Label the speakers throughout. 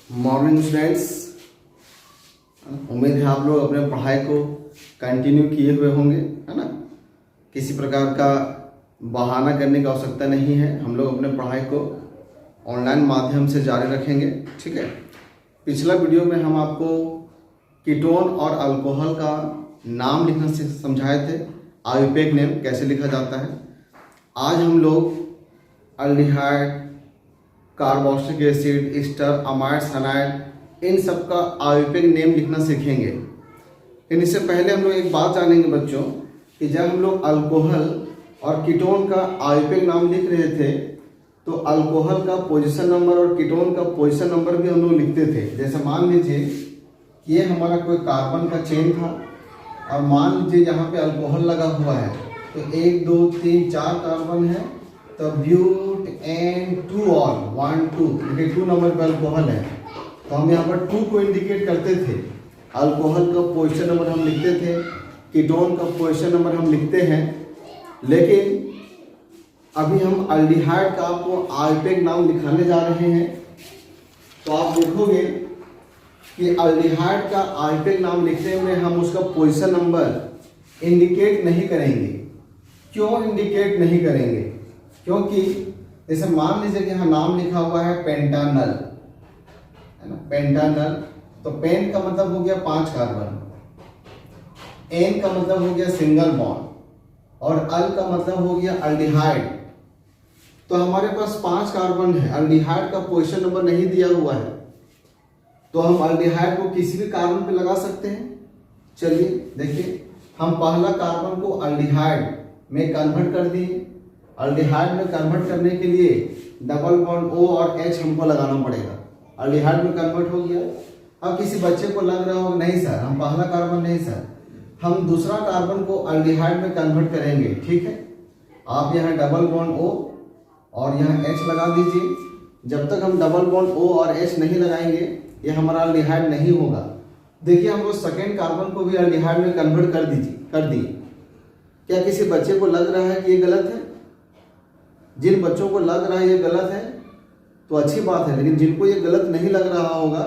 Speaker 1: Morning students, उम्मीद है आप लोग अपने पढ़ाई को कंटिन्यू किए हुए होंगे, है ना। किसी प्रकार का बहाना करने की आवश्यकता नहीं है। हम लोग अपने पढ़ाई को ऑनलाइन माध्यम से जारी रखेंगे, ठीक है। पिछला वीडियो में हम आपको कीटोन और अल्कोहल का नाम लिखना समझाए थे, आयुर्वेदिक नेम कैसे लिखा जाता है। आज हम लोग aldehyde, carboxylic acid, ester, amide, cyanide, इन सब का आयुर्वेदिक नेम लिखना सीखेंगे। लेकिन इससे पहले हम लोग एक बात जानेंगे बच्चों कि जब हम लोग अल्कोहल और कीटोन का आयुर्वेदिक नाम लिख रहे थे तो अल्कोहल का पोजीशन नंबर और कीटोन का पोजीशन नंबर भी हम लोग लिखते थे। जैसे मान लीजिए कि ये हमारा कोई कार्बन का चेन था और मान लीजिए यहाँ पे अल्कोहल लगा हुआ है, तो 1 2 3 4 कार्बन है, तो ब्यूट एंड 2 ऑल 1 2, देखिए 2 नंबर पे अल्कोहल है, तो हम यहाँ पर 2 को इंडिकेट करते थे। अल्कोहल का पोजीशन नंबर हम लिखते थे, कीटोन का पोजीशन नंबर हम लिखते हैं। लेकिन अभी हम अल्डिहाइड का आपको आयुर्वेदिक नाम लिखाने जा रहे हैं, तो आप देखोगे कि अल्डिहाइड का आयुर्वेदिक नाम लिखने में हम उसका पोजीशन नंबर इंडिकेट नहीं करेंगे। क्यों इंडिकेट नहीं करेंगे? क्योंकि जैसे मान लीजिए कि यहाँ नाम लिखा हुआ है पेंटानल, है ना, पेंटानल, तो पेंट का मतलब हो गया 5 कार्बन, एन का मतलब हो गया सिंगल बॉन्ड और अल का मतलब हो गया अल्डिहाइड। तो हमारे पास 5 कार्बन है, अल्डिहाइड का पोजीशन नंबर नहीं दिया हुआ है, तो हम अल्डिहाइड को किसी भी कार्बन पे लगा सकते हैं। चलिए देखिए, हम पहला कार्बन को अल्डिहाइड में कन्वर्ट कर दिए। अल्डिहाइड में कन्वर्ट करने के लिए डबल बॉन्ड O और H हमको लगाना पड़ेगा। अल्डिहाइड में कन्वर्ट हो गया। अब किसी बच्चे को लग रहा होगा नहीं सर हम पहला कार्बन नहीं सर, हम दूसरा कार्बन को अल्डिहाइड में कन्वर्ट करेंगे, ठीक है। आप यहाँ डबल बॉन्ड O और यहाँ H लगा दीजिए। जब तक हम डबल बॉन्ड O और H नहीं लगाएंगे ये हमारा अल्डिहाइड नहीं होगा। देखिए हम लोग सेकेंड कार्बन को भी अल्डिहाइड में कन्वर्ट कर दिए। क्या किसी बच्चे को लग रहा है कि ये गलत है? जिन बच्चों को लग रहा है ये गलत है तो अच्छी बात है, लेकिन जिनको ये गलत नहीं लग रहा होगा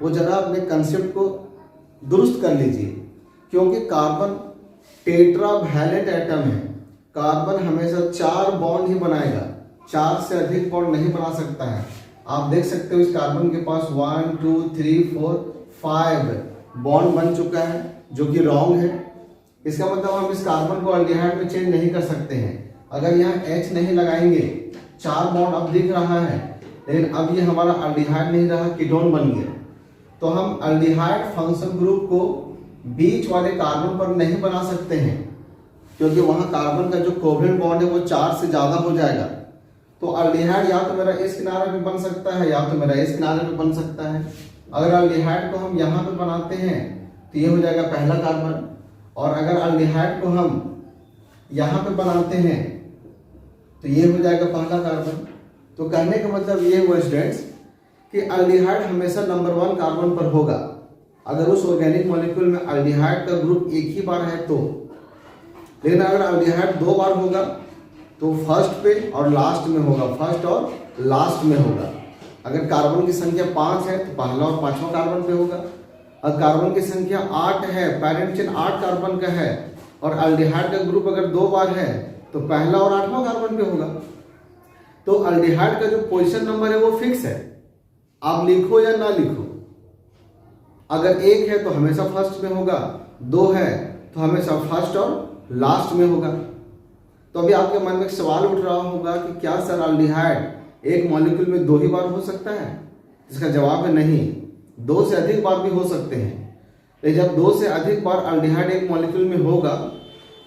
Speaker 1: वो जरा अपने कंसेप्ट को दुरुस्त कर लीजिए। क्योंकि कार्बन टेट्रावैलेंट एटम है, कार्बन हमेशा 4 बॉन्ड ही बनाएगा, 4 से अधिक बॉन्ड नहीं बना सकता है। आप देख सकते हो इस कार्बन के पास 1 2 3 4 5 बॉन्ड बन चुका है, जो कि रॉन्ग है। इसका मतलब हम इस कार्बन को अल्डिहाइड में चेंज नहीं कर सकते हैं। अगर यहाँ H नहीं लगाएंगे, 4 बॉन्ड अब दिख रहा है, लेकिन अब ये हमारा अल्डिहाइड नहीं रहा, कीटोन बन गया। तो हम अल्डिहाइड फंक्शन ग्रुप को बीच वाले कार्बन पर नहीं बना सकते हैं, क्योंकि वहाँ कार्बन का जो कोवेलेंट बॉन्ड है वो 4 से ज़्यादा हो जाएगा। तो अल्डिहाइड या तो मेरा इस किनारे पे बन सकता है या तो मेरा इस किनारे पे बन सकता है। अगर अल्डिहाइड को हम यहाँ पे बनाते हैं तो ये हो जाएगा पहला कार्बन, और अगर अल्डिहाइड को हम यहाँ पे बनाते हैं तो ये हो जाएगा पहला कार्बन। तो कहने का मतलब ये हुआ स्टूडेंट्स कि अल्डिहाइड हमेशा नंबर 1 कार्बन पर होगा। अगर उस ऑर्गेनिक मॉलिक्यूल में अल्डिहाइड का ग्रुप एक ही बार है तो, लेकिन अगर अल्डिहाइड 2 बार होगा तो फर्स्ट पे और लास्ट में होगा, फर्स्ट और लास्ट में होगा। अगर कार्बन की संख्या 5 है तो पहला और 5वां कार्बन पे होगा। अगर कार्बन की संख्या 8 है, पैरेंट चेन 8 कार्बन का है और अल्डिहाइड का ग्रुप अगर 2 बार है तो पहला और 8वां कार्बन पे होगा। तो अल्डिहाइड का जो पोजीशन नंबर है वो फिक्स है, आप लिखो या ना लिखो। अगर 1 है तो हमेशा फर्स्ट में होगा, 2 है तो हमेशा फर्स्ट और लास्ट में होगा। तो अभी आपके मन में एक सवाल उठ रहा होगा कि क्या सर अल्डिहाइड एक मॉलिक्यूल में 2 ही बार हो सकता है? इसका जवाब है नहीं, 2 से अधिक बार भी हो सकते हैं। लेकिन जब 2 से अधिक बार अल्डिहाइड एक मॉलिक्यूल में होगा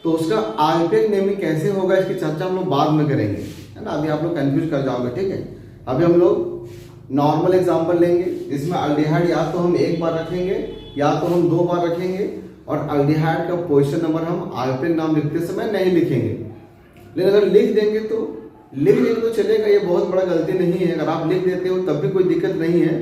Speaker 1: तो उसका आयुर्वेदिक नेमिंग कैसे होगा इसकी चर्चा हम लोग बाद में करेंगे, है ना। अभी आप लोग कंफ्यूज कर जाओगे, ठीक है। अभी हम लोग नॉर्मल एग्जाम्पल लेंगे जिसमें अल्डिहाइड या तो हम 1 बार रखेंगे या तो हम 2 बार रखेंगे, और अल्डिहाइड का पोजीशन नंबर हम आयुर्वेदिक नाम लिखते समय नहीं लिखेंगे। लेकिन अगर लिख देंगे तो चलेगा, ये बहुत बड़ा गलती नहीं है। अगर आप लिख देते हो तब भी कोई दिक्कत नहीं है,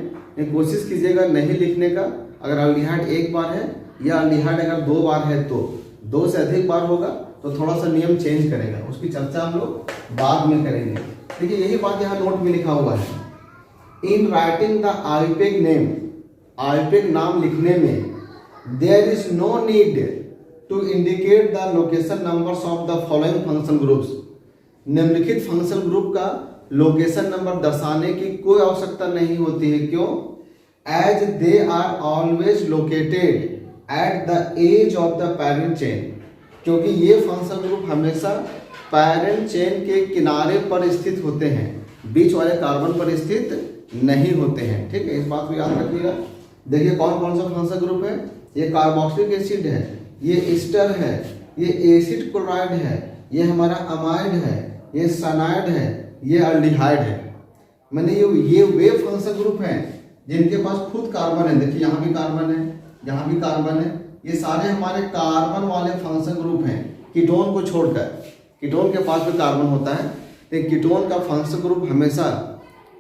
Speaker 1: कोशिश कीजिएगा नहीं लिखने का। अगर अल्डिहाइड 1 बार है या अल्डिहाइड अगर 2 बार है तो 2 से अधिक बार होगा तो थोड़ा सा नियम चेंज करेगा, उसकी चर्चा हम लोग बाद में करेंगे। देखिए यही बात यहाँ नोट में लिखा हुआ है। In writing the IUPAC name, IUPAC नाम लिखने में there is no need to indicate the location numbers of the following function groups. निम्नलिखित फंक्शन ग्रुप का लोकेशन नंबर दर्शाने की कोई आवश्यकता नहीं होती है। क्यों? As they are always located at the edge of the parent chain, क्योंकि ये फंक्शन ग्रुप हमेशा पैरेंट चेन के किनारे पर स्थित होते हैं, बीच वाले कार्बन पर स्थित नहीं होते हैं। ठीक है, इस बात को याद रखिएगा। देखिए कौन कौन सा फंक्शन ग्रुप है। ये कार्बोक्सिलिक एसिड है, ये एस्टर है, ये एसिड क्लोराइड है, ये हमारा अमाइड है, ये साइनाइड है, ये अल्डिहाइड है। मैंने ये वे फंक्शन ग्रुप हैं जिनके पास खुद कार्बन है। देखिए यहाँ भी कार्बन है, यहाँ भी कार्बन है। ये सारे हमारे कार्बन वाले फंक्शन ग्रुप हैं, कीटोन को छोड़कर। कीटोन के पास भी कार्बन होता है, लेकिन कीटोन का फंक्शन ग्रुप हमेशा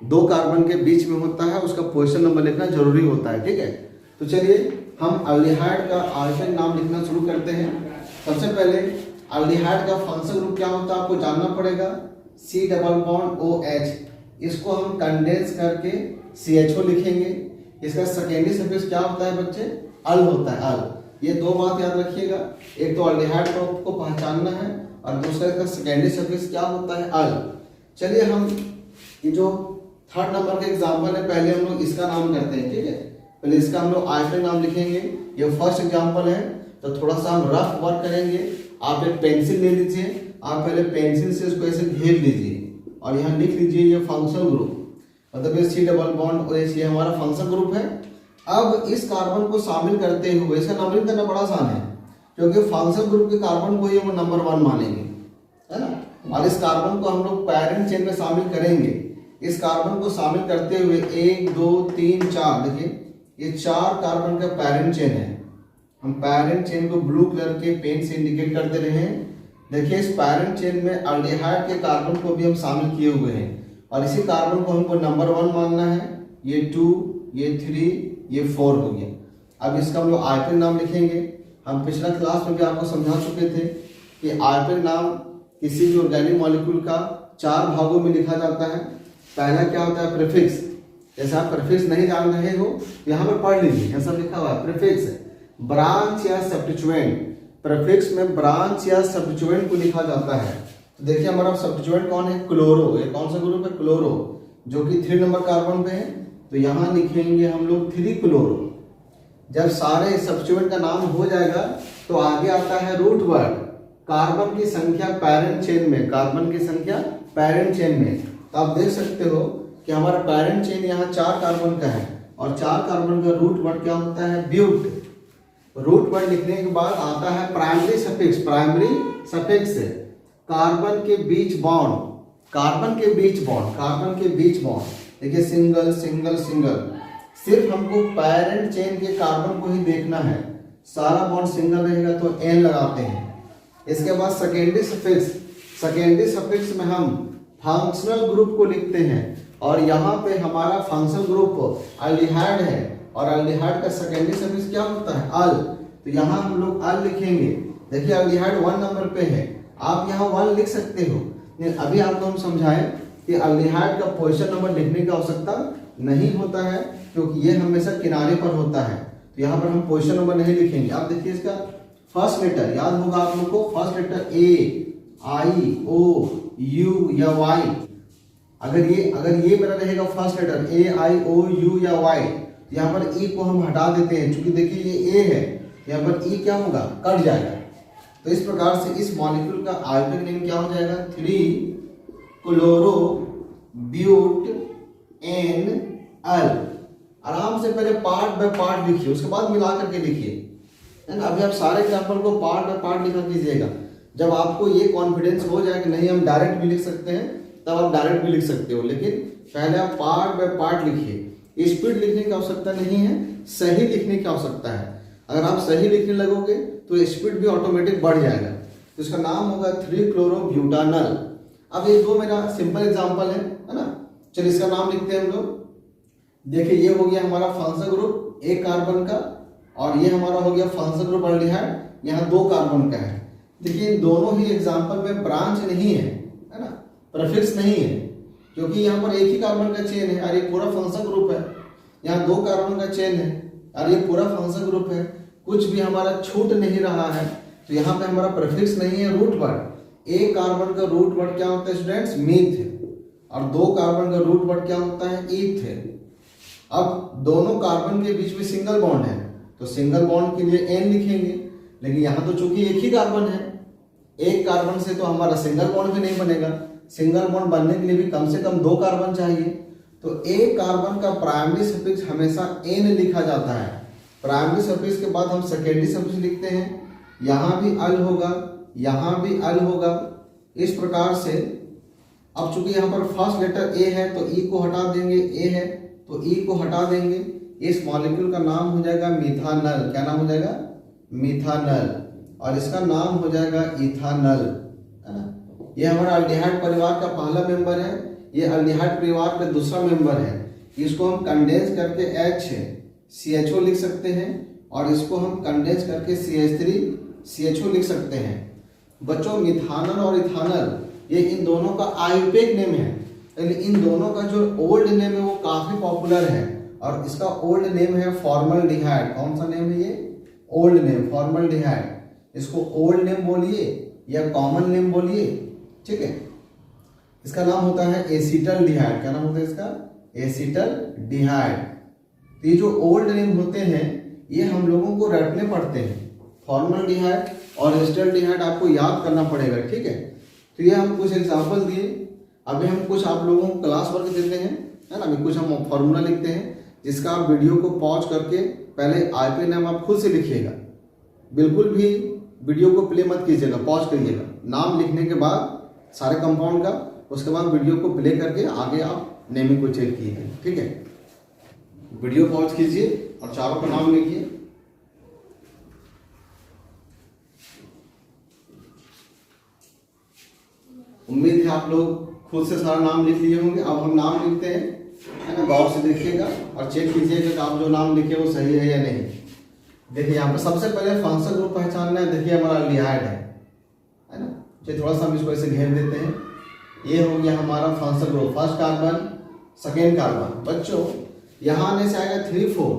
Speaker 1: दो कार्बन के बीच में होता है, उसका पोजीशन नंबर लिखना जरूरी होता है। ठीक है, तो चलिए हम अल्डिहाइड का आर्गेन नाम लिखना शुरू करते हैं। सबसे पहले अल्डिहाइड का फंक्शन ग्रुप क्या होता है आपको जानना पड़ेगा। C डबल बॉन्ड OH, इसको हम कंडेंस करके CHO लिखेंगे। इसका सेकेंडरी सफिक्स क्या होता है बच्चे? अल होता है, अल। ये दो बात याद रखिएगा, एक तो अल्डिहाइड को पहचानना है और दूसरा इसका सेकेंडरी सफिक्स क्या होता है? अल। चलिए हम ये जो थर्ड नंबर का एग्जाम्पल है, पहले हम लोग इसका नाम करते हैं। ठीक है, पहले इसका हम लोग आयतन नाम लिखेंगे। ये फर्स्ट एग्जाम्पल है, तो थोड़ा सा हम रफ वर्क करेंगे। आप एक पेंसिल ले लीजिए, आप पहले पेंसिल से इसको ऐसे घेर लीजिए और यहाँ लिख लीजिए ये फंक्शन ग्रुप, मतलब ये C डबल बॉन्ड OH ये हमारा फंक्शन ग्रुप है। अब इस कार्बन को शामिल करते हुए इसका नंबरिंग करना बड़ा आसान है, क्योंकि फंक्शन ग्रुप के कार्बन को ही हम नंबर 1 मानेंगे, है ना। और इस कार्बन को हम लोग पैरेंट चेन में शामिल करेंगे। इस कार्बन को शामिल करते हुए 1 2 3 4, देखिए ये 4 कार्बन का पैरेंट चेन है। हम पैरेंट चेन को ब्लू कलर के पेन से इंडिकेट करते रहे हैं। देखिए इस पैरेंट चेन में अल्डिहाइड के कार्बन को भी हम शामिल किए हुए हैं और इसी कार्बन को हमको नंबर 1 मानना है। ये 2, ये 3, ये 4 हो गया। अब इसका हम लोग आयतन नाम लिखेंगे। हम पिछला क्लास में भी आपको समझा चुके थे कि आयतन नाम किसी भी ऑर्गेनिक मॉलिक्यूल का 4 भागों में लिखा जाता है। पहला क्या होता है? प्रीफिक्स। जैसे आप प्रीफिक्स नहीं जान रहे हो, यहाँ पर पढ़ लीजिए, यहाँ सब लिखा हुआ है। प्रीफिक्स ब्रांच या सब्स्टिट्यूएंट, प्रीफिक्स में ब्रांच या सब्स्टिट्यूएंट को लिखा जाता है। तो देखिए हमारा सब्स्टिट्यूएंट कौन है? क्लोरो। ये कौन सा ग्रुप है? क्लोरो, जो कि 3 नंबर कार्बन पे है। तो यहाँ लिखेंगे हम लोग 3 क्लोरो। जब सारे सब्स्टिट्यूएंट का नाम हो जाएगा तो आगे आता है रूट वर्ड, कार्बन की संख्या पैरेंट चेन में, कार्बन की संख्या पैरेंट चेन में। तो आप देख सकते हो कि हमारा पैरेंट चेन यहाँ 4 कार्बन का है और 4 कार्बन का रूट वर्ड क्या होता है? ब्यूट। रूट वर्ड लिखने के बाद आता है primary suffix. Primary suffix carbon के बीच बॉन्ड, कार्बन के बीच बॉन्ड, कार्बन के बीच बॉन्ड। देखिए सिंगल सिंगल सिंगल, सिर्फ हमको पैरेंट चेन के कार्बन को ही देखना है। सारा बॉन्ड सिंगल रहेगा तो N लगाते हैं। इसके बाद सेकेंडरी सफिक्स, सेकेंडरी सफिक्स में हम फंक्शनल ग्रुप को लिखते हैं और यहाँ पे हमारा फंक्शनल ग्रुप अल्डिहाइड है और अल्डिहाइड का सेकेंडरी सफिक्स क्या होता है? अल। तो यहाँ हम लोग अल लिखेंगे। देखिए अल्डिहाइड 1 नंबर पे है, आप यहाँ 1 लिख सकते हो। अभी आपको हम समझाएं कि अल्डिहाइड का पोजीशन नंबर लिखने की आवश्यकता नहीं होता है, क्योंकि ये हमेशा किनारे पर होता है। तो यहाँ पर हम पोजीशन नंबर नहीं लिखेंगे। आप देखिए इसका फर्स्ट लेटर याद होगा आप लोग को, first letter A, I, O, U या Y। अगर ये मेरा रहेगा first letter A, I, O, U या Y, तो यहाँ पर E को हम हटा देते हैं, क्योंकि देखिए ये A है, यहाँ पर E क्या होगा? कट जाएगा। तो इस प्रकार से इस मॉलिक्यूल का आयतन नेम क्या हो जाएगा? 3 क्लोरो ब्यूट एन अल। आराम से पहले पार्ट बाय पार्ट लिखिए, उसके बाद मिला करके लिखिए, है ना। अभी आप सारे एग्जाम्पल को पार्ट बाय पार्ट लिखा कीजिएगा। जब आपको ये कॉन्फिडेंस हो जाए कि नहीं हम डायरेक्ट भी लिख सकते हैं, तब आप डायरेक्ट भी लिख सकते हो, लेकिन पहले आप पार्ट बाय पार्ट लिखिए। स्पीड लिखने की आवश्यकता नहीं है, सही लिखने की आवश्यकता है। अगर आप सही लिखने लगोगे तो स्पीड भी ऑटोमेटिक बढ़ जाएगा। तो इसका नाम होगा 3 क्लोरो ब्यूटानल। अब ये 2 मेरा सिंपल एग्जाम्पल है ना। चलिए इसका नाम लिखते हैं हम लोग। देखिए ये हो गया हमारा फंक्शन ग्रुप 1 कार्बन का और ये हमारा हो गया फंक्शन ग्रुप अल्डिहाइड, यहाँ 2 कार्बन का है। देखिए इन दोनों ही एग्जाम्पल में ब्रांच नहीं है, है ना, प्रीफिक्स नहीं है। क्योंकि यहाँ पर एक ही कार्बन का चेन है और ये पूरा फंक्शन ग्रुप है। यहाँ 2 कार्बन का चेन है और ये पूरा फंक्शन ग्रुप है, कुछ भी हमारा छूट नहीं रहा है। तो यहाँ पे हमारा प्रीफिक्स नहीं है रूट वर्ड। एक कार्बन का रूट वर्ड क्या होता है स्टूडेंट्स? मीथ। और 2 कार्बन का रूट वर्ड क्या होता है? ईथ। अब दोनों कार्बन के बीच में सिंगल बॉन्ड है तो सिंगल बॉन्ड के लिए एन लिखेंगे, लेकिन यहाँ तो चूंकि एक ही कार्बन है, एक कार्बन से तो हमारा सिंगल बॉन्ड भी नहीं बनेगा। सिंगल बॉन्ड बनने के लिए भी कम से कम 2 कार्बन चाहिए। तो एक कार्बन का प्राइमरी सफिक्स हमेशा एन लिखा जाता है। प्राइमरी सफिक्स के बाद हम सेकेंडरी सफिक्स लिखते हैं। यहाँ भी अल होगा, यहाँ भी अल होगा, इस प्रकार से। अब चूंकि यहाँ पर फर्स्ट लेटर ए है तो ई को हटा देंगे, ए है तो ई को हटा देंगे। इस मॉलिक्यूल का नाम हो जाएगा मिथानल। क्या नाम हो जाएगा? मिथानल। और इसका नाम हो जाएगा इथानल, है ना। ये हमारा अल्डिहाइड परिवार का पहला मेंबर है, ये अल्डिहाइड परिवार का दूसरा मेंबर है। इसको हम कंडेंस करके HCHO लिख सकते हैं और इसको हम कंडेंस करके CH3CHO लिख सकते हैं। बच्चों मिथानल और इथानल ये इन दोनों का आयुर्वेदिक नेम है, यानी इन दोनों का जो ओल्ड नेम है वो काफी पॉपुलर है और इसका ओल्ड नेम है फॉर्मल्डिहाइड। कौन सा नेम है ये? Old name formaldehyde. इसको ओल्ड नेम बोलिए या कॉमन नेम बोलिए, ठीक है। इसका नाम होता है एसीटल्डिहाइड। क्या नाम होता है इसका? एसीटल्डिहाइड। तो ये जो ओल्ड नेम होते हैं ये हम लोगों को रटने पड़ते हैं। फॉर्मल्डिहाइड और एसीटल्डिहाइड आपको याद करना पड़ेगा, ठीक है। तो ये हम कुछ एग्जाम्पल दिए। अभी हम कुछ आप लोगों को क्लास वर्क देते हैं, है ना। अभी कुछ हम फॉर्मूला लिखते हैं जिसका आप वीडियो को पॉज करके पहले आईपी नाम आप खुद से लिखिएगा। बिल्कुल भी वीडियो को प्ले मत कीजिएगा, पॉज करिएगा। नाम लिखने के बाद सारे कंपाउंड का, उसके बाद वीडियो को प्ले करके आगे आप नेमिंग को चेक कीजिए, ठीक है। वीडियो पॉज कीजिए और चारों का नाम लिखिए। उम्मीद है आप लोग खुद से सारा नाम लिख लिए होंगे। अब हम नाम लिखते हैं, है ना। गौर से देखिएगा और चेक कीजिएगा कि आप जो नाम लिखे वो सही है या नहीं। देखिए यहाँ पर सबसे पहले फंक्शन ग्रुप पहचानना है। देखिए हमारा अल्डिहाइड है ना। चलिए थोड़ा सा हम इसको ऐसे घेर देते हैं। ये हो गया हमारा function group, first carbon, second carbon. बच्चों यहाँ आने से आएगा 3-4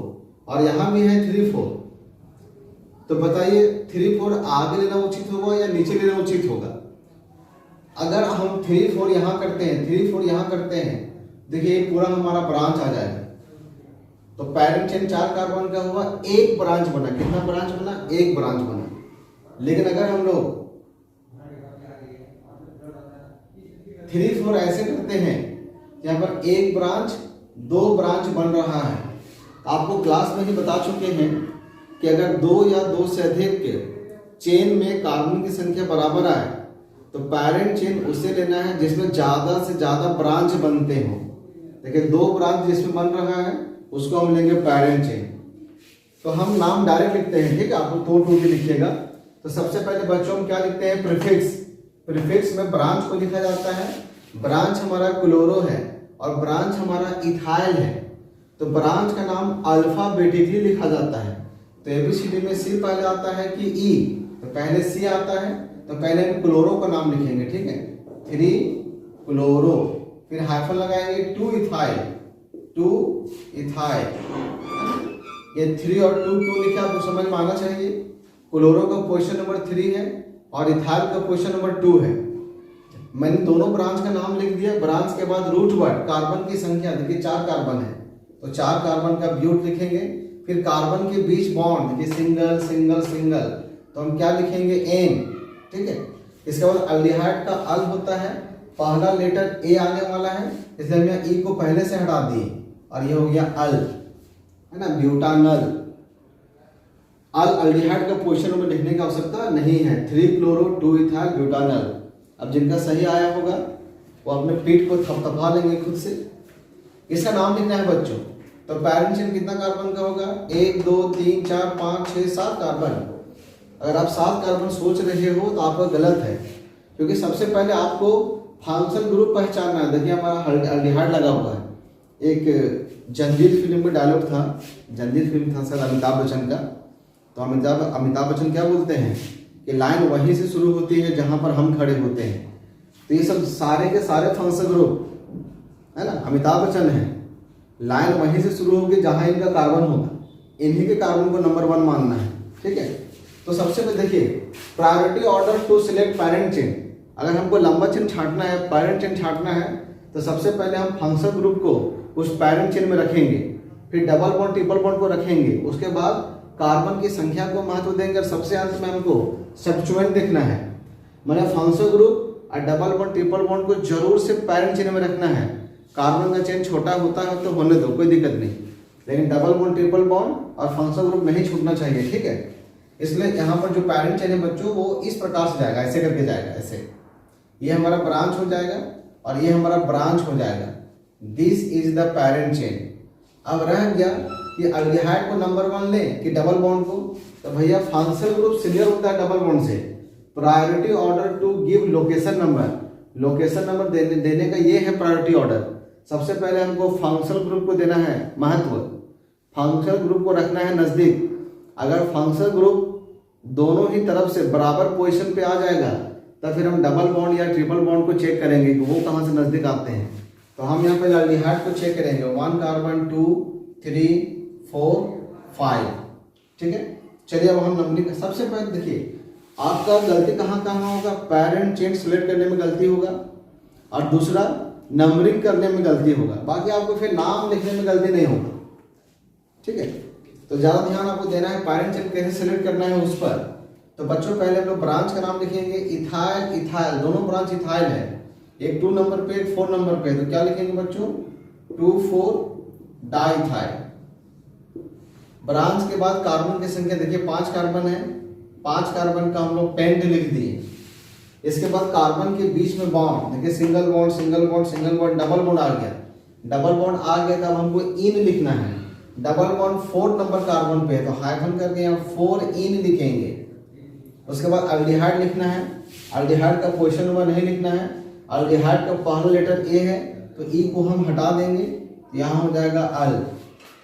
Speaker 1: और यहाँ भी है 3-4। तो बताइए 3-4 आगे लेना उचित होगा या नीचे लेना उचित होगा? अगर हम 3-4 यहाँ करते हैं, 3-4 यहाँ करते हैं, देखिए पूरा हमारा ब्रांच आ जाएगा। तो पैरेंट चेन 4 कार्बन का हुआ, एक ब्रांच बना। कितना ब्रांच बना? एक ब्रांच बना। लेकिन अगर हम लोग 3-4 ऐसे करते हैं, यहाँ पर एक ब्रांच, 2 ब्रांच बन रहा है। आपको क्लास में ही बता चुके हैं कि अगर 2 या 2 से अधिक चेन में कार्बन की संख्या बराबर आए तो पैरेंट चेन उसे लेना है जिसमें ज्यादा से ज्यादा ब्रांच बनते हो। देखिए 2 ब्रांच जिसमें बन रहा है उसको हम लेंगे पैरेंट चेन। तो हम नाम डायरेक्ट लिखते हैं, ठीक है। आपको टू भी लिखिएगा। तो सबसे पहले बच्चों हम क्या लिखते हैं? प्रीफिक्स। प्रीफिक्स में ब्रांच को लिखा जाता है। ब्रांच हमारा क्लोरो है और ब्रांच हमारा इथाइल है। तो ब्रांच का नाम अल्फाबेटिकली लिखा जाता है। तो एबीसीडी में सी पहले आता है कि ई, तो पहले सी आता है। तो पहले हम क्लोरो का नाम लिखेंगे, ठीक है। 3 क्लोरो, फिर हाइफन लगाएंगे 2 इथाइल, 2 इथाइल। ये 3 और 2 क्यों लिखा आपको समझ में आना चाहिए। क्लोरो का पोजीशन नंबर 3 है और इथाइल का पोजीशन नंबर 2 है। मैंने दोनों ब्रांच का नाम लिख दिया। ब्रांच के बाद रूट वर्ड, कार्बन की संख्या, देखिए 4 कार्बन है तो 4 कार्बन का ब्यूट लिखेंगे। फिर कार्बन के बीच बॉन्ड, देखिए सिंगल सिंगल सिंगल, तो हम क्या लिखेंगे? एन, ठीक है। इसके बाद अल्डिहाइड का अल होता है, पहला लेटर ए आने वाला है, इसलिए हमने ई को पहले से हटा दिए और ये हो गया अल, है ना। ब्यूटानल। अल अल्डिहाइड का पोजीशन नंबर लिखने की आवश्यकता नहीं है। 3 क्लोरो 2 इथाइल ब्यूटानल। अब जिनका सही आया होगा वो अपने पीठ को थपथपा लेंगे खुद से। इसका नाम लिखना है बच्चों। तो पैरेंट चेन कितना कार्बन का होगा? 1 2 3 4 5 6 7 कार्बन। अगर आप 7 कार्बन सोच रहे हो तो आपका गलत है, क्योंकि सबसे पहले आपको फंक्शन ग्रुप पहचानना है। देखिए हमारा अल्डिहाइड लगा हुआ है। एक जंजीर फिल्म में डायलॉग था, जंजीर फिल्म था सर अमिताभ बच्चन का। तो अमिताभ बच्चन क्या बोलते हैं कि लाइन वहीं से शुरू होती है जहां पर हम खड़े होते हैं। तो ये सब सारे के सारे फंक्शन ग्रुप है ना, अमिताभ बच्चन है, लाइन वहीं से शुरू होगी जहां इनका कार्बन होगा, इन्हीं के कार्बन को नंबर 1 मानना है। ठीक है, तो सबसे पहले देखिए priority order to select parent chain. अगर हमको लंबा चेन छांटना है, पैरेंट चेन छांटना है, तो सबसे पहले हम फंक्शनल ग्रुप को उस पैरेंट चेन में रखेंगे, फिर डबल बॉन्ड ट्रिपल बॉन्ड को रखेंगे, उसके बाद कार्बन की संख्या को महत्व देंगे और सबसे अंत में हमको सब्स्टिट्यूएंट देखना है। मैंने फंक्शनल ग्रुप और डबल बॉन्ड ट्रिपल बॉन्ड को जरूर से पैरेंट चेन में रखना है। कार्बन का चेन छोटा होता है तो होने दो, कोई दिक्कत नहीं, लेकिन डबल बॉन्ड ट्रिपल बॉन्ड और फंक्शनल ग्रुप नहीं छूटना चाहिए। ठीक है, इसलिए यहाँ पर जो पैरेंट चेन है बच्चों वो इस प्रकार से जाएगा, ऐसे करके जाएगा, ऐसे ये हमारा ब्रांच हो जाएगा और ये हमारा ब्रांच हो जाएगा। This is the parent chain. अब रह गया कि अल्डिहाइड को नंबर 1 ले कि डबल बॉन्ड को, तो भैया फंक्शनल ग्रुप सीनियर होता है डबल बॉन्ड से। Priority order to give location number, location number देने का ये है प्रायोरिटी ऑर्डर। सबसे पहले हमको फंक्शनल ग्रुप को देना है महत्व, फंक्शनल ग्रुप को रखना है नजदीक। अगर फंक्शनल ग्रुप दोनों ही तरफ से बराबर पोजीशन पे आ जाएगा तब फिर हम डबल बॉन्ड या ट्रिपल बॉन्ड को चेक करेंगे कि वो कहाँ से नजदीक आते हैं। तो हम यहाँ पे अल्डिहाइड को चेक करेंगे, 1 कार्बन 2 3 4 5। ठीक है, चलिए अब हम नंबरिंग। सबसे पहले देखिए आपका गलती कहाँ कहाँ होगा, पैरेंट चेन सिलेक्ट करने में गलती होगा और दूसरा नंबरिंग करने में गलती होगा, बाकी आपको फिर नाम लिखने में गलती नहीं होगा। ठीक है, तो ज़्यादा ध्यान आपको देना है पैरेंट चेन कैसे सिलेक्ट करना है उस पर। तो बच्चों पहले हम लोग ब्रांच का नाम लिखेंगे, इथाइल इथाइल, दोनों ब्रांच इथाइल है, एक 2 नंबर पे एक 4 नंबर पे। तो क्या लिखेंगे बच्चों, 2,4 डाइथाइल। ब्रांच के बाद कार्बन की संख्या देखिए 5 कार्बन है, 5 कार्बन का हम लोग पेंट लिख दिए। इसके बाद कार्बन के बीच में बॉन्ड देखिए, single bond single bond single bond, double bond आ गया, डबल बॉन्ड आ गया तब हमको इन लिखना है। डबल बॉन्ड 4 नंबर कार्बन पे है तो हाइफन करके यहाँ 4 इन लिखेंगे। उसके बाद अल्डिहाइड लिखना है, अल्डिहाइड का पोजीशन नंबर नहीं लिखना है, अल्डिहाइड का पहला लेटर ए है तो ई को हम हटा देंगे, यहाँ हो जाएगा अल,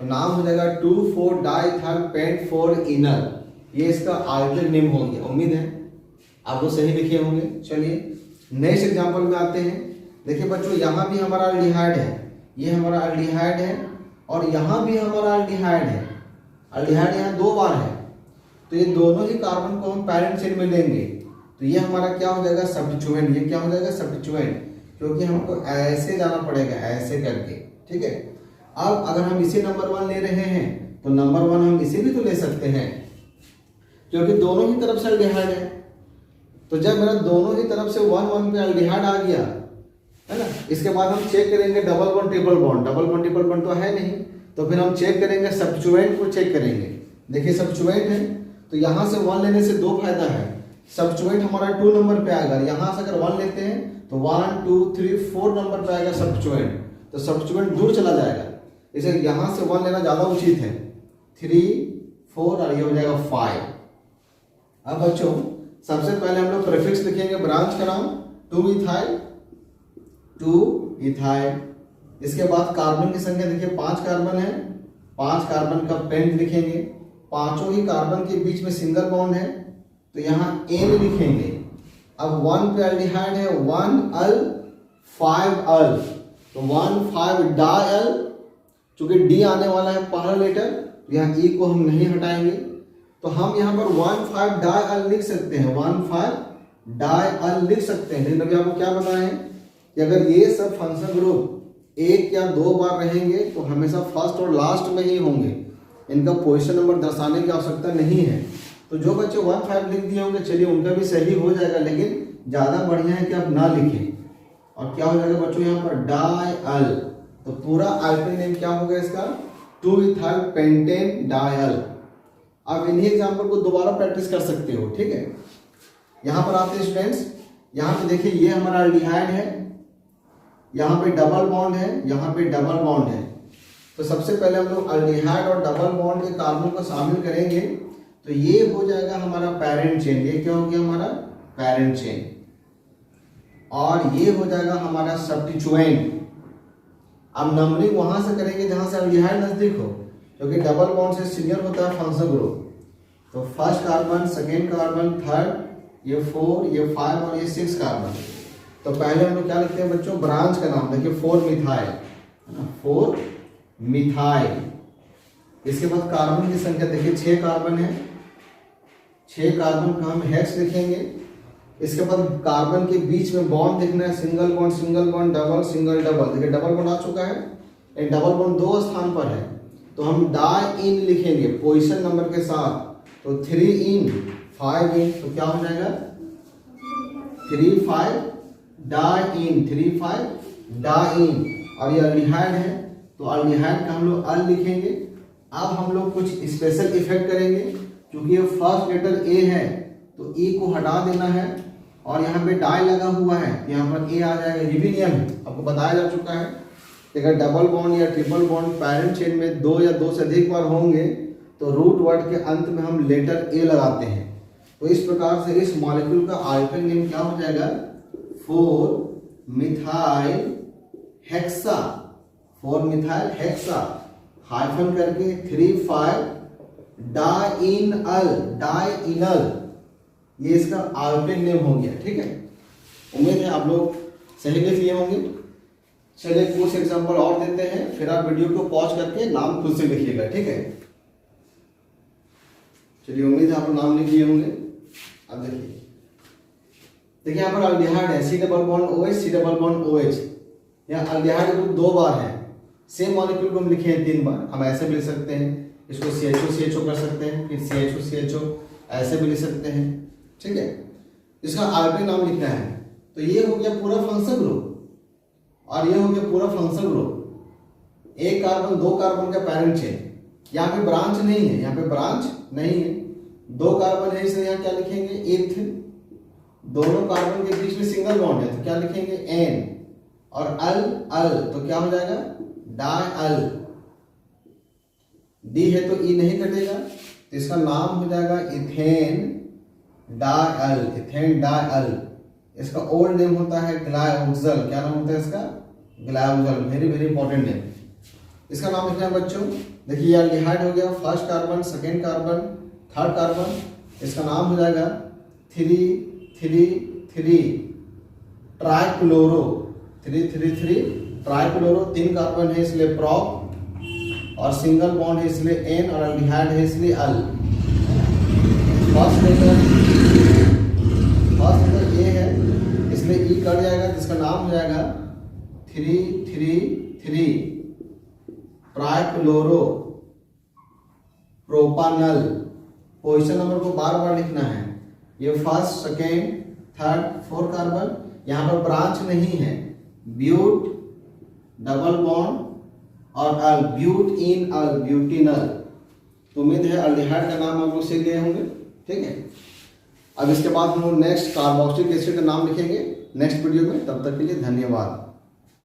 Speaker 1: तो नाम हो जाएगा 2,4 डाइथाइल पेंट 4 इनर। ये इसका आर्टिकल नेम हो गया, उम्मीद है आप वो सही लिखे होंगे। चलिए नेक्स्ट एग्जांपल में आते हैं। देखिए बच्चों यहाँ भी हमारा अल्डिहाइड है, ये हमारा अल्डिहाइड है और यहाँ भी हमारा अल्डिहाइड है। अल्डिहाइड यहाँ 2 बार है तो ये दोनों ही कार्बन को हम पैरेंट चेन में लेंगे तो ये हमारा क्या हो जाएगा, सब्स्टिट्यूएंट। ये क्या हो जाएगा, सब्स्टिट्यूएंट, क्योंकि हमको ऐसे जाना पड़ेगा, ऐसे करके। ठीक है, अब अगर हम इसी नंबर 1 ले रहे हैं तो नंबर 1 हम इसे भी तो ले सकते हैं क्योंकि दोनों ही तरफ से अल्डिहाइड है। तो जब मेरा दोनों ही तरफ से 1 पे अल्डिहाइड आ गया है ना, इसके बाद हम चेक करेंगे double bond triple bond, double bond triple bond तो है नहीं, तो फिर हम चेक करेंगे सब्स्टिट्यूएंट को चेक करेंगे। देखिए सब्स्टिट्यूएंट है तो यहाँ से 1 लेने से 2 फायदा है, सब्स्टिट्यूएंट हमारा 2 नंबर पे आएगा, यहाँ से अगर 1 लेते हैं तो 1 2 3 4 नंबर पे आएगा सब्स्टिट्यूएंट, तो सब्स्टिट्यूएंट दूर चला जाएगा, इसे यहाँ से 1 लेना ज़्यादा उचित है। 3 4 और ये हो जाएगा 5। अब बच्चों सबसे पहले हम लोग प्रीफिक्स लिखेंगे, ब्रांच का नाम 2 इथाइल 2 इथाइल। इसके बाद कार्बन की संख्या देखिए 5 कार्बन है, 5 कार्बन का पेंट लिखेंगे, पांचों ही कार्बन के बीच में सिंगल बॉन्ड है तो यहाँ एन लिखेंगे। अब 1 पे अल्डिहाइड है, 1 अल 5 अल, तो 1 5 डायल, चूंकि डी आने वाला है पहला लेटर तो यहाँ ई को हम नहीं हटाएंगे तो हम यहाँ पर 1 5 डाई अल लिख सकते हैं, 1 5 डाई अल लिख सकते हैं। लेकिन अभी आपको क्या बताएं कि अगर ये सब फंक्शन ग्रुप 1 या 2 बार रहेंगे तो हमेशा फर्स्ट और लास्ट में ही होंगे, इनका पोजीशन नंबर दर्शाने की आवश्यकता नहीं है। तो जो बच्चे 1 5 लिख दिए होंगे चलिए उनका भी सही हो जाएगा, लेकिन ज़्यादा बढ़िया है कि आप ना लिखें। और क्या हो जाएगा बच्चों यहाँ पर डाई अल, तो पूरा अल्केन नेम क्या होगा इसका, 2 इथाइल पेंटेन डायल। आप इन्हीं एग्जाम्पल को दोबारा प्रैक्टिस कर सकते हो। ठीक है, यहाँ पर आते हैं स्टूडेंट्स, यहाँ पे देखिए ये हमारा अल्डिहाइड है, यहाँ पे डबल बॉन्ड है, यहाँ पे डबल बॉन्ड है। तो सबसे पहले हम लोग अल्डिहाइड और डबल बॉन्ड के कार्बन को शामिल करेंगे तो ये हो जाएगा हमारा पैरेंट चेन। ये क्या हो गया हमारा पैरेंट चेन, और ये हो जाएगा हमारा सब्स्टिट्यूएंट। अब नंबरिंग वहां से करेंगे जहां से अल्डिहाइड नजदीक हो, क्योंकि डबल बॉन्ड से सीनियर होता है फंक्शनल ग्रुप। तो first carbon, second carbon, third, ये 4, ये 5 और ये 6 कार्बन। तो पहले हम लोग क्या लिखते हैं बच्चों, ब्रांच का नाम। देखिए 4 मिथाइल है ना, 4 मिथाइल। इसके बाद कार्बन की संख्या देखिए 6 कार्बन है, 6 कार्बन का हम हेक्स लिखेंगे। इसके बाद कार्बन के बीच में बॉन्ड देखना है, single bond, double, single double. देखिए डबल बॉन्ड आ चुका है, एक डबल बॉन्ड 2 स्थान पर है, तो हम डाई इन लिखेंगे पोजीशन नंबर के साथ। तो 3 इन 5 इन, तो क्या हो जाएगा 3 5 डाई इन, 3 5 डाई इन। और ये अल्डिहाइड है, तो अल्डिहाइड का हम लोग अल लिखेंगे। अब हम लोग कुछ स्पेशल इफेक्ट करेंगे, क्योंकि ये फर्स्ट लेटर ए है तो ई को हटा देना है, और यहाँ पे डाई लगा हुआ है, यहाँ पर ए आ जाएगा। ये भी नियम है, आपको बताया जा चुका है कि अगर डबल बॉन्ड या ट्रिपल बॉन्ड पैरेंट चेन में 2 या 2 से अधिक बार होंगे तो रूट वर्ड के अंत में हम लेटर ए लगाते हैं। तो इस प्रकार से इस मॉलिक्यूल का आल्टरनेट नेम क्या हो जाएगा, 4 methyl hexa, 4 methyl hexa, hyphen करके 3 5 डाइनल, डाइनल, ये इसका आल्टरनेट नेम हो गया। ठीक है, उम्मीद है आप लोग सही लिख लिए होंगे। चलिए कुछ एग्जांपल और देते हैं, फिर आप वीडियो को पॉज करके नाम खुद से लिखिएगा। ठीक है, चलिए उम्मीद है आप लोग नाम लिख लिए होंगे। अब देखिए यहाँ पर अल्डिहाइड है, C double bond OH, C double bond OH। यहाँ अल्डिहाइड ग्रुप 2 बार है, सेम मॉलिक्यूल को हम लिखे हैं 3 बार। हम ऐसे भी लिख सकते हैं, इसको CHO कर सकते हैं, फिर CHO ऐसे भी लिख सकते हैं। ठीक है, इसका आल्टरनेट नाम लिखना है। तो ये हो गया पूरा फंक्शनल ग्रुप, और ये हो गया पूरा फंक्शनल ग्रुप। 1 कार्बन 2 कार्बन का पैरेंट चेन, यहाँ पे ब्रांच नहीं है, यहाँ पे ब्रांच नहीं है। 2 कार्बन है, इसलिए यहाँ क्या लिखेंगे एथ। दोनों कार्बन के बीच में सिंगल बॉन्ड है, तो क्या लिखेंगे एन। और अल अल, तो क्या हो जाएगा डाइअल। डी है तो ई नहीं कटेगा, तो इसका नाम हो जाएगा इथेन डाइअल, इथेन डाइअल। इसका ओल्ड नेम होता है ग्लाइओक्सल। क्या नाम होता है इसका, glyoxal. Very very important name. इसका नाम लिखना है बच्चों। देखिए अल्डिहाइड हो गया, first carbon, second carbon, third carbon. इसका नाम हो जाएगा 3 ट्राइक्लोरो, 3 ट्राइक्लोरो। 3 कार्बन है इसलिए प्रॉप, और सिंगल बॉन्ड है इसलिए एन, और अल्डिहाइड है इसलिए अल। फर्स्ट लेटर ए है इसलिए ई कट जाएगा, जिसका नाम हो जाएगा 3 ट्राइक्लोरो प्रोपानल। पोजीशन नंबर को बार बार लिखना है। ये फर्स्ट, सेकेंड, थर्ड, 4 कार्बन। यहाँ पर ब्रांच नहीं है, ब्यूट डबल बॉन्ड और अल, ब्यूट इन अल, ब्यूटिनल। तो उम्मीद है अल्डिहाइड का नाम आप लोग सीख गए होंगे। ठीक है, अब इसके बाद हम लोग नेक्स्ट कार्बोक्सिलिक एसिड का नाम लिखेंगे नेक्स्ट वीडियो में। तब तक के लिए धन्यवाद।